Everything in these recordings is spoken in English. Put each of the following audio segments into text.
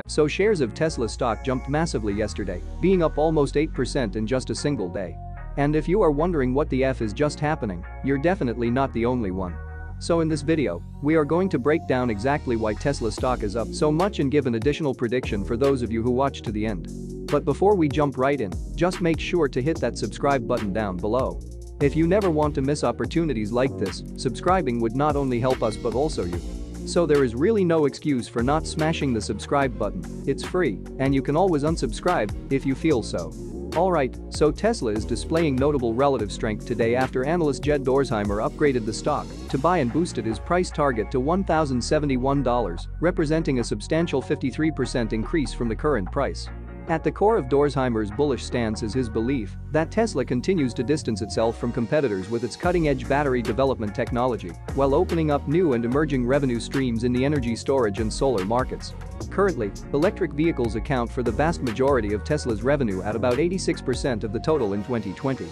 So shares of Tesla stock jumped massively yesterday, being up almost 8% in just a single day. And if you are wondering what the F is just happening, you're definitely not the only one. So in this video, we are going to break down exactly why Tesla stock is up so much and give an additional prediction for those of you who watch to the end. But before we jump right in, just make sure to hit that subscribe button down below. If you never want to miss opportunities like this, subscribing would not only help us but also you. So there is really no excuse for not smashing the subscribe button. It's free, and you can always unsubscribe if you feel so. Alright, so Tesla is displaying notable relative strength today after analyst Jed Dorsheimer upgraded the stock to buy and boosted his price target to $1,071, representing a substantial 53% increase from the current price. At the core of Dorsheimer's bullish stance is his belief that Tesla continues to distance itself from competitors with its cutting-edge battery development technology, while opening up new and emerging revenue streams in the energy storage and solar markets. Currently, electric vehicles account for the vast majority of Tesla's revenue at about 86% of the total in 2020.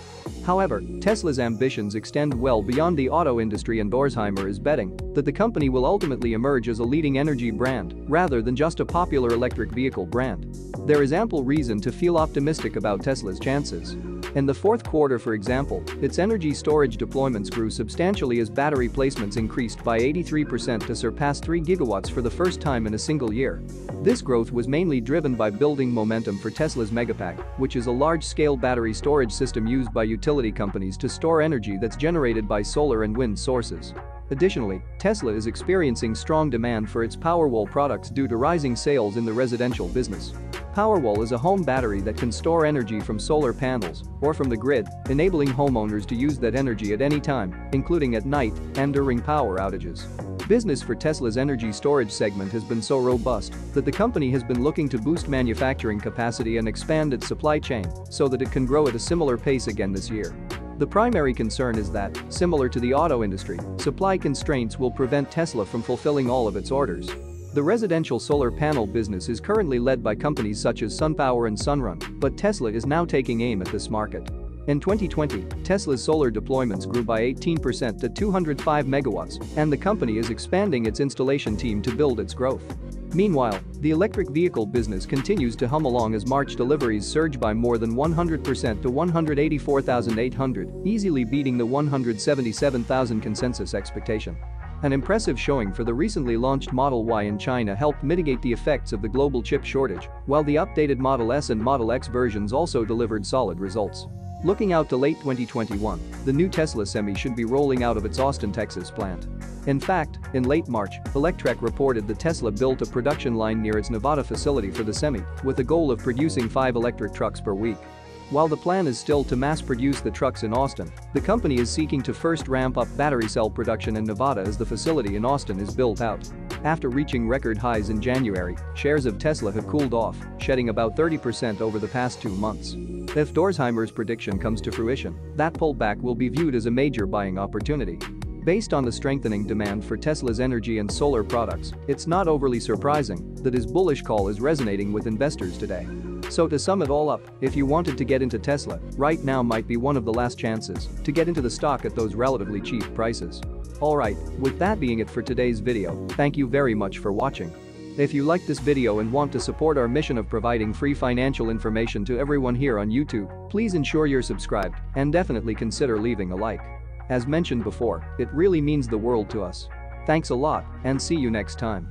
However, Tesla's ambitions extend well beyond the auto industry, and Dorsheimer is betting that the company will ultimately emerge as a leading energy brand rather than just a popular electric vehicle brand. There is ample reason to feel optimistic about Tesla's chances. In the fourth quarter, for example, its energy storage deployments grew substantially as battery placements increased by 83% to surpass 3 gigawatts for the first time in a single year. This growth was mainly driven by building momentum for Tesla's Megapack, which is a large-scale battery storage system used by utility companies to store energy that's generated by solar and wind sources. Additionally, Tesla is experiencing strong demand for its Powerwall products due to rising sales in the residential business. Powerwall is a home battery that can store energy from solar panels or from the grid, enabling homeowners to use that energy at any time, including at night and during power outages. Business for Tesla's energy storage segment has been so robust that the company has been looking to boost manufacturing capacity and expand its supply chain so that it can grow at a similar pace again this year. The primary concern is that, similar to the auto industry, supply constraints will prevent Tesla from fulfilling all of its orders. The residential solar panel business is currently led by companies such as SunPower and Sunrun, but Tesla is now taking aim at this market. In 2020, Tesla's solar deployments grew by 18% to 205 megawatts, and the company is expanding its installation team to build its growth. Meanwhile, the electric vehicle business continues to hum along as March deliveries surge by more than 100% to 184,800, easily beating the 177,000 consensus expectation. An impressive showing for the recently launched Model Y in China helped mitigate the effects of the global chip shortage, while the updated Model S and Model X versions also delivered solid results. Looking out to late 2021, the new Tesla Semi should be rolling out of its Austin, Texas plant. In fact, in late March, Electrek reported that Tesla built a production line near its Nevada facility for the Semi, with a goal of producing 5 electric trucks per week. While the plan is still to mass-produce the trucks in Austin, the company is seeking to first ramp up battery cell production in Nevada as the facility in Austin is built out. After reaching record highs in January, shares of Tesla have cooled off, shedding about 30% over the past 2 months. If Dorsheimer's prediction comes to fruition, that pullback will be viewed as a major buying opportunity. Based on the strengthening demand for Tesla's energy and solar products, it's not overly surprising that his bullish call is resonating with investors today. So to sum it all up, if you wanted to get into Tesla, right now might be one of the last chances to get into the stock at those relatively cheap prices. Alright, with that being it for today's video, thank you very much for watching. If you liked this video and want to support our mission of providing free financial information to everyone here on YouTube, please ensure you're subscribed and definitely consider leaving a like. As mentioned before, it really means the world to us. Thanks a lot, and see you next time.